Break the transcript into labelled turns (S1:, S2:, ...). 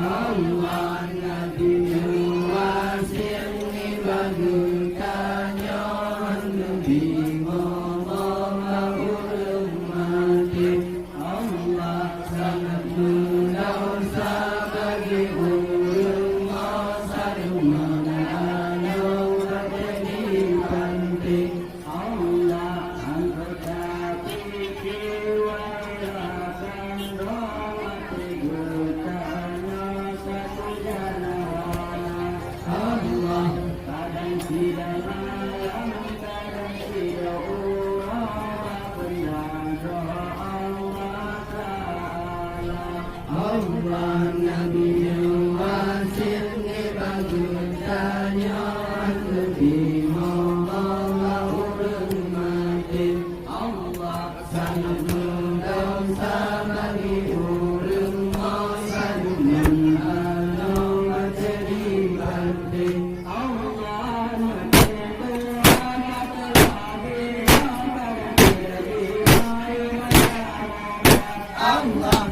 S1: Allah Nabi wasir ni bagutanya Nabi ngomong ulum mati Allah sangat mendosa bagi ulum satu menano jadi penting Allah anggota fikir walakan rahmat gutanya satu janawana Allah kadang tidak malam kadang tidak urang penjaga Allah Ta'ala Allah Nabi wasir ni bagutanya lebih ngomong ulun mati Allah sangat mendosa bagi ulun satu menano jadi penting Allah Allah